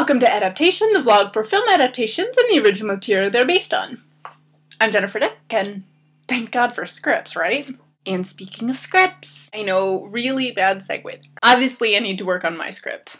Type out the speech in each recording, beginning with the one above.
Welcome to Adaptation, the vlog for film adaptations and the original material they're based on. I'm Jennifer Dick, and thank God for scripts, right? And speaking of scripts, I know, really bad segue. Obviously, I need to work on my script.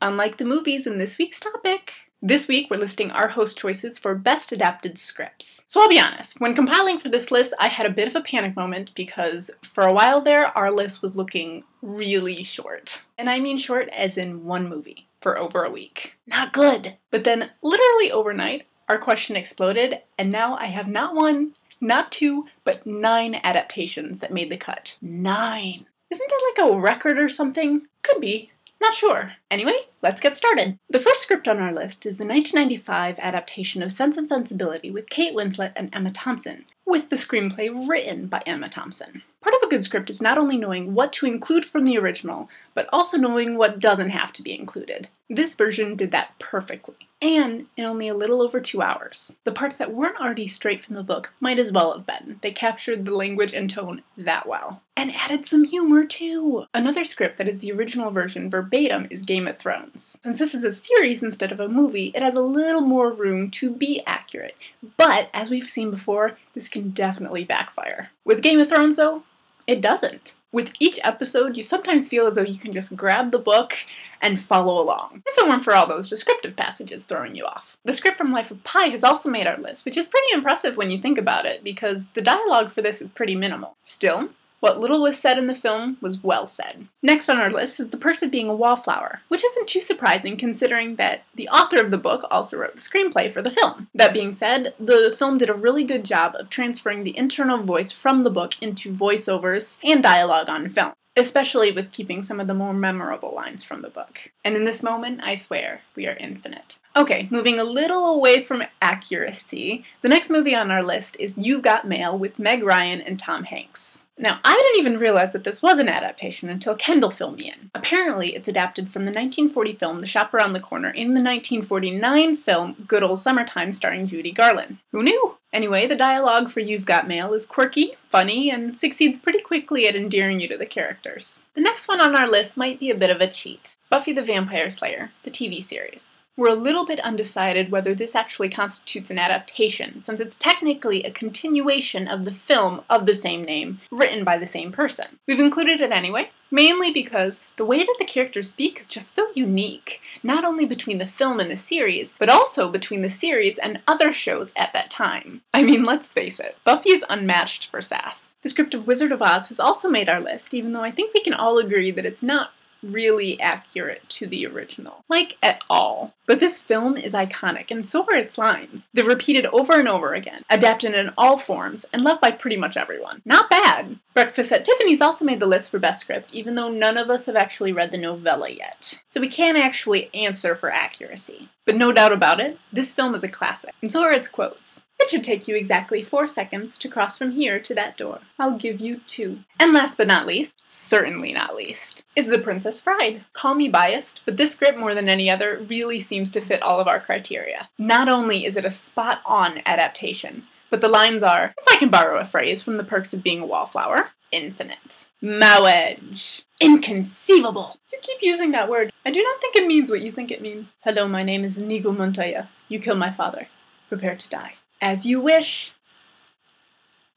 Unlike the movies in this week's topic, this week we're listing our host choices for best adapted scripts. So I'll be honest, when compiling for this list, I had a bit of a panic moment because for a while there, our list was looking really short. And I mean short as in one movie. For over a week. Not good. But then, literally overnight, our question exploded, and now I have not one, not two, but 9 adaptations that made the cut. 9. Isn't that like a record or something? Could be. Not sure. Anyway, let's get started. The first script on our list is the 1995 adaptation of Sense and Sensibility with Kate Winslet and Emma Thompson, with the screenplay written by Emma Thompson. Part of a good script is not only knowing what to include from the original, but also knowing what doesn't have to be included. This version did that perfectly, and in only a little over 2 hours. The parts that weren't already straight from the book might as well have been. They captured the language and tone that well. And added some humor too! Another script that is the original version verbatim is Game of Thrones. Since this is a series instead of a movie, it has a little more room to be accurate. But, as we've seen before, this can definitely backfire. With Game of Thrones though, it doesn't. With each episode, you sometimes feel as though you can just grab the book and follow along, if it weren't for all those descriptive passages throwing you off. The script from Life of Pi has also made our list, which is pretty impressive when you think about it, because the dialogue for this is pretty minimal. Still, what little was said in the film was well said. Next on our list is The Perks of Being a Wallflower, which isn't too surprising considering that the author of the book also wrote the screenplay for the film. That being said, the film did a really good job of transferring the internal voice from the book into voiceovers and dialogue on film, especially with keeping some of the more memorable lines from the book. And in this moment, I swear, we are infinite. Okay, moving a little away from accuracy, the next movie on our list is You've Got Mail with Meg Ryan and Tom Hanks. Now, I didn't even realize that this was an adaptation until Kendall filled me in. Apparently, it's adapted from the 1940 film The Shop Around the Corner in the 1949 film Good Old Summertime starring Judy Garland. Who knew? Anyway, the dialogue for You've Got Mail is quirky, funny, and succeeds pretty quickly at endearing you to the characters. The next one on our list might be a bit of a cheat. Buffy the Vampire Slayer, the TV series. We're a little bit undecided whether this actually constitutes an adaptation, since it's technically a continuation of the film of the same name, written by the same person. We've included it anyway, mainly because the way that the characters speak is just so unique, not only between the film and the series, but also between the series and other shows at that time. I mean, let's face it, Buffy is unmatched for sass. The script of Wizard of Oz has also made our list, even though I think we can all agree that it's not really accurate to the original. Like, at all. But this film is iconic, and so are its lines. They're repeated over and over again, adapted in all forms, and loved by pretty much everyone. Not bad! Breakfast at Tiffany's also made the list for best script, even though none of us have actually read the novella yet. So we can't actually answer for accuracy. But no doubt about it, this film is a classic, and so are its quotes. It should take you exactly 4 seconds to cross from here to that door. I'll give you 2. And last but not least, certainly not least, is The Princess Bride. Call me biased, but this script more than any other really seems to fit all of our criteria. Not only is it a spot-on adaptation, but the lines are, if I can borrow a phrase from The Perks of Being a Wallflower, infinite. Mowage. Inconceivable. You keep using that word. I do not think it means what you think it means. Hello, my name is Inigo Montoya. You killed my father. Prepare to die. As you wish.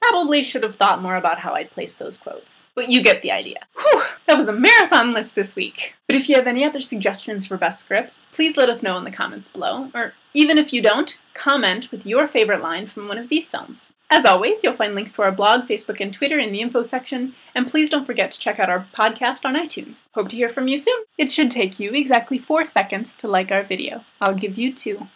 Probably should have thought more about how I'd place those quotes, but you get the idea. Whew, that was a marathon list this week. But if you have any other suggestions for best scripts, please let us know in the comments below, or even if you don't, comment with your favorite line from one of these films. As always, you'll find links to our blog, Facebook, and Twitter in the info section, and please don't forget to check out our podcast on iTunes. Hope to hear from you soon. It should take you exactly 4 seconds to like our video. I'll give you 2.